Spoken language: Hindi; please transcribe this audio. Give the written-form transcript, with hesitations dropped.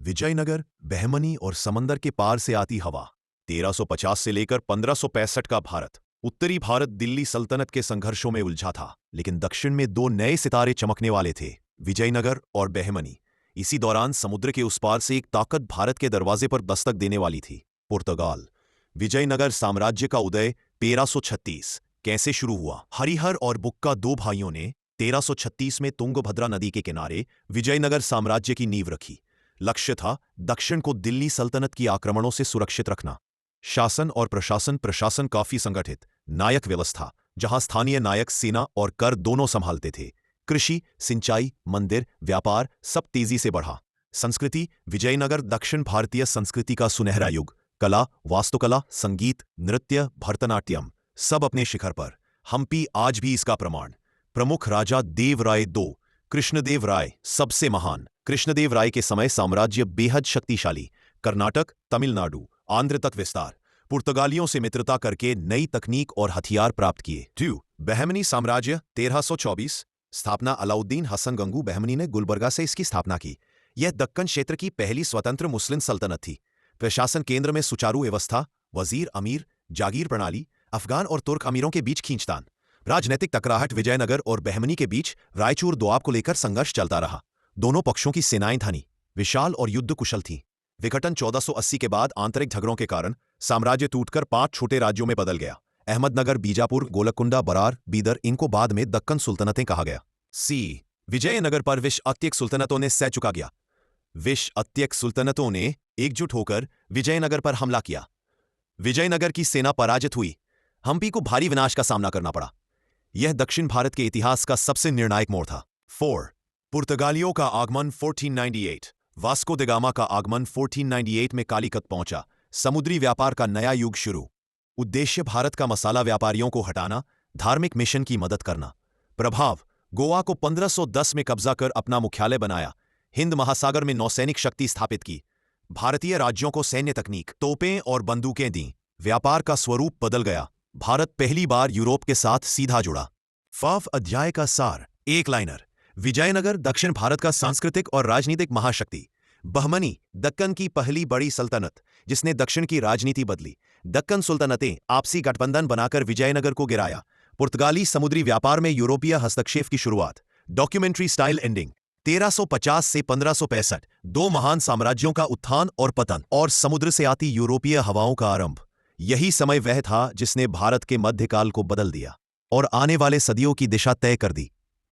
विजयनगर, बहमनी और समंदर के पार से आती हवा। 1350 से लेकर 1565 का भारत। उत्तरी भारत दिल्ली सल्तनत के संघर्षों में उलझा था, लेकिन दक्षिण में दो नए सितारे चमकने वाले थे, विजयनगर और बहमनी। इसी दौरान समुद्र के उस पार से एक ताकत भारत के दरवाजे पर दस्तक देने वाली थी, पुर्तगाल। विजयनगर साम्राज्य का उदय 1336 कैसे शुरू हुआ? हरिहर और बुक्का दो भाइयों ने 1336 में तुंगभद्रा नदी के किनारे विजयनगर साम्राज्य की नींव रखी। लक्ष्य था दक्षिण को दिल्ली सल्तनत की आक्रमणों से सुरक्षित रखना। शासन और प्रशासन काफी संगठित, नायक व्यवस्था, जहां स्थानीय नायक सेना और कर दोनों संभालते थे। कृषि, सिंचाई, मंदिर, व्यापार सब तेजी से बढ़ा। संस्कृति, विजयनगर दक्षिण भारतीय संस्कृति का सुनहरा युग। कला, वास्तुकला, संगीत, नृत्य, भरतनाट्यम सब अपने शिखर पर। हम्पी आज भी इसका प्रमाण। प्रमुख राजा देवराय II, कृष्णदेव राय सबसे महान। कृष्णदेव राय के समय साम्राज्य बेहद शक्तिशाली। कर्नाटक, तमिलनाडु, आंध्र तक विस्तार। पुर्तगालियों से मित्रता करके नई तकनीक और हथियार प्राप्त किए। 2. बहमनी साम्राज्य 1324। स्थापना अलाउद्दीन हसन गंगू बहमनी ने गुलबर्गा से इसकी स्थापना की। यह दक्कन क्षेत्र की पहली स्वतंत्र मुस्लिम सल्तनत थी। प्रशासन केंद्र में सुचारू व्यवस्था, वजीर अमीर, जागीर प्रणाली, अफगान और तुर्क अमीरों के बीच खींचतान। राजनीतिक टकराहट, विजयनगर और बहमनी के बीच रायचूर दोआब को लेकर संघर्ष चलता रहा। दोनों पक्षों की सेनाएं धनी, विशाल और युद्ध कुशल थीं। विघटन 1480 के बाद आंतरिक झगड़ों के कारण साम्राज्य टूटकर 5 छोटे राज्यों में बदल गया। अहमदनगर, बीजापुर, गोलकुंडा, बरार, बीदर, इनको बाद में दक्कन सुल्तनतें कहा गया। विजयनगर पर विश्व सुल्तनतों ने सह चुका गया। विश्व सुल्तनतों ने एकजुट होकर विजयनगर पर हमला किया। विजयनगर की सेना पराजित हुई। हम्पी को भारी विनाश का सामना करना पड़ा। यह दक्षिण भारत के इतिहास का सबसे निर्णायक मोड़ था। 4. पुर्तगालियों का आगमन 1498। वास्को द गामा का आगमन 1498 में कालीकत पहुंचा। समुद्री व्यापार का नया युग शुरू। उद्देश्य भारत का मसाला व्यापारियों को हटाना, धार्मिक मिशन की मदद करना। प्रभाव, गोवा को 1510 में कब्जा कर अपना मुख्यालय बनाया। हिंद महासागर में नौसैनिक शक्ति स्थापित की। भारतीय राज्यों को सैन्य तकनीक, तोपें और बंदूकें दी। व्यापार का स्वरूप बदल गया। भारत पहली बार यूरोप के साथ सीधा जुड़ा। 5 अध्याय का सार, एक लाइनर। विजयनगर दक्षिण भारत का सांस्कृतिक और राजनीतिक महाशक्ति। बहमनी दक्कन की पहली बड़ी सल्तनत जिसने दक्षिण की राजनीति बदली। दक्कन सुल्तनतें आपसी गठबंधन बनाकर विजयनगर को गिराया। पुर्तगाली समुद्री व्यापार में यूरोपीय हस्तक्षेप की शुरुआत। Documentary style ending. 1350 से 1565 दो महान साम्राज्यों का उत्थान और पतन, और समुद्र से आती यूरोपीय हवाओं का आरंभ। यही समय वह था जिसने भारत के मध्यकाल को बदल दिया और आने वाले सदियों की दिशा तय कर दी।